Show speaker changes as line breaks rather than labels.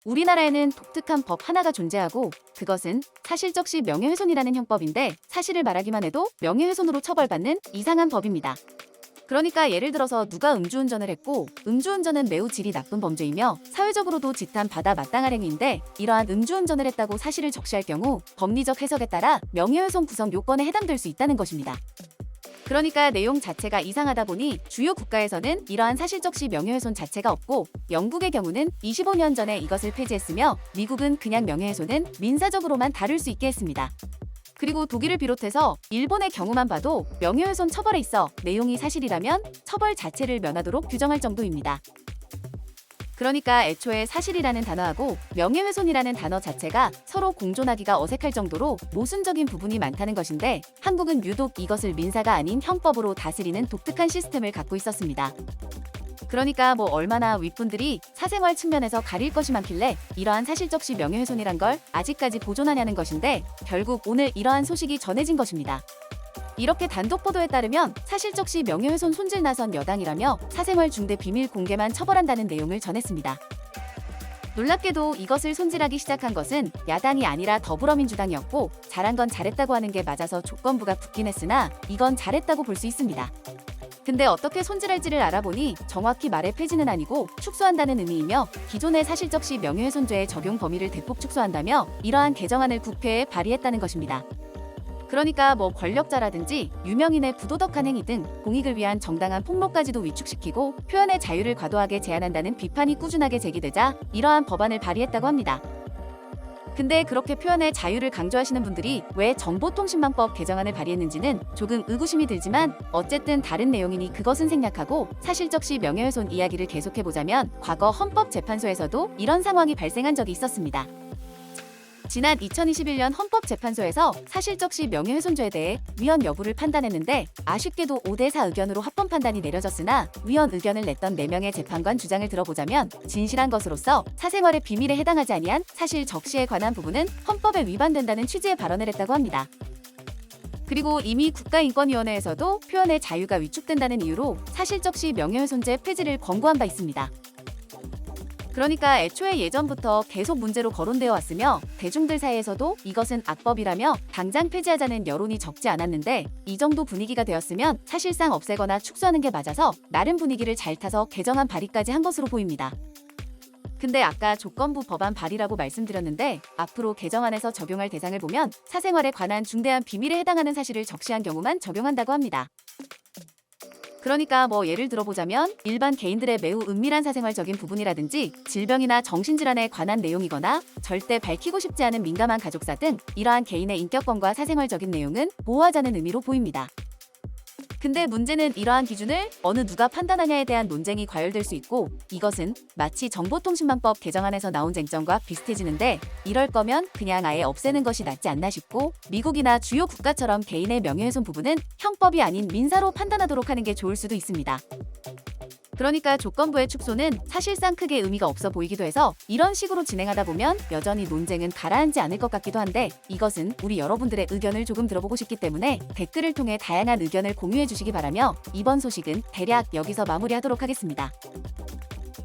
우리나라에는 독특한 법 하나가 존재하고 그것은 사실적시 명예훼손이라는 형법인데 사실을 말하기만 해도 명예훼손으로 처벌받는 이상한 법입니다. 그러니까 예를 들어서 누가 음주운전을 했고 음주운전은 매우 질이 나쁜 범죄이며 사회적으로도 지탄받아 마땅할 행위인데 이러한 음주운전을 했다고 사실을 적시할 경우 법리적 해석에 따라 명예훼손 구성 요건에 해당될 수 있다는 것입니다. 그러니까 내용 자체가 이상하다 보니 주요 국가에서는 이러한 사실적시 명예훼손 자체가 없고 영국의 경우는 25년 전에 이것을 폐지했으며 미국은 그냥 명예훼손은 민사적으로만 다룰 수 있게 했습니다. 그리고 독일을 비롯해서 일본의 경우만 봐도 명예훼손 처벌에 있어 내용이 사실이라면 처벌 자체를 면하도록 규정할 정도입니다. 그러니까 애초에 사실이라는 단어하고 명예훼손이라는 단어 자체가 서로 공존하기가 어색할 정도로 모순적인 부분이 많다는 것인데 한국은 유독 이것을 민사가 아닌 형법으로 다스리는 독특한 시스템을 갖고 있었습니다. 그러니까 얼마나 윗분들이 사생활 측면에서 가릴 것이 많길래 이러한 사실적시 명예훼손이란 걸 아직까지 보존하냐는 것인데 결국 오늘 이러한 소식이 전해진 것입니다. 이렇게 단독 보도에 따르면 사실적시 명예훼손 손질 나선 여당이라며 사생활 중대 비밀 공개만 처벌한다는 내용을 전했습니다. 놀랍게도 이것을 손질하기 시작한 것은 야당이 아니라 더불어민주당이었고 잘한 건 잘했다고 하는 게 맞아서 조건부가 붙긴 했으나 이건 잘했다고 볼 수 있습니다. 근데 어떻게 손질할지를 알아보니 정확히 말의 폐지는 아니고 축소한다는 의미이며 기존의 사실적시 명예훼손죄의 적용 범위를 대폭 축소한다며 이러한 개정안을 국회에 발의했다는 것입니다. 그러니까 권력자라든지 유명인의 부도덕한 행위 등 공익을 위한 정당한 폭로까지도 위축시키고 표현의 자유를 과도하게 제한한다는 비판이 꾸준하게 제기되자 이러한 법안을 발의했다고 합니다. 근데 그렇게 표현의 자유를 강조하시는 분들이 왜 정보통신망법 개정안을 발의했는지는 조금 의구심이 들지만 어쨌든 다른 내용이니 그것은 생략하고 사실적시 명예훼손 이야기를 계속해보자면 과거 헌법재판소에서도 이런 상황이 발생한 적이 있었습니다. 지난 2021년 헌법재판소에서 사실적시 명예훼손죄에 대해 위헌 여부를 판단했는데 아쉽게도 5대4 의견으로 합헌 판단이 내려졌으나 위헌 의견을 냈던 4명의 재판관 주장을 들어보자면 진실한 것으로서 사생활의 비밀에 해당하지 아니한 사실 적시에 관한 부분은 헌법에 위반된다는 취지의 발언을 했다고 합니다. 그리고 이미 국가인권위원회에서도 표현의 자유가 위축된다는 이유로 사실적시 명예훼손죄 폐지를 권고한 바 있습니다. 그러니까 애초에 예전부터 계속 문제로 거론되어 왔으며 대중들 사이에서도 이것은 악법이라며 당장 폐지하자는 여론이 적지 않았는데 이 정도 분위기가 되었으면 사실상 없애거나 축소하는 게 맞아서 나름 분위기를 잘 타서 개정안 발의까지 한 것으로 보입니다. 근데 아까 조건부 법안 발의라고 말씀드렸는데 앞으로 개정안에서 적용할 대상을 보면 사생활에 관한 중대한 비밀에 해당하는 사실을 적시한 경우만 적용한다고 합니다. 그러니까 예를 들어보자면 일반 개인들의 매우 은밀한 사생활적인 부분이라든지 질병이나 정신질환에 관한 내용이거나 절대 밝히고 싶지 않은 민감한 가족사 등 이러한 개인의 인격권과 사생활적인 내용은 보호하자는 의미로 보입니다. 근데 문제는 이러한 기준을 어느 누가 판단하냐에 대한 논쟁이 과열될 수 있고 이것은 마치 정보통신망법 개정안에서 나온 쟁점과 비슷해지는데 이럴 거면 그냥 아예 없애는 것이 낫지 않나 싶고 미국이나 주요 국가처럼 개인의 명예훼손 부분은 형법이 아닌 민사로 판단하도록 하는 게 좋을 수도 있습니다. 그러니까 조건부의 축소는 사실상 크게 의미가 없어 보이기도 해서 이런 식으로 진행하다 보면 여전히 논쟁은 가라앉지 않을 것 같기도 한데 이것은 우리 여러분들의 의견을 조금 들어보고 싶기 때문에 댓글을 통해 다양한 의견을 공유해 주시기 바라며 이번 소식은 대략 여기서 마무리하도록 하겠습니다.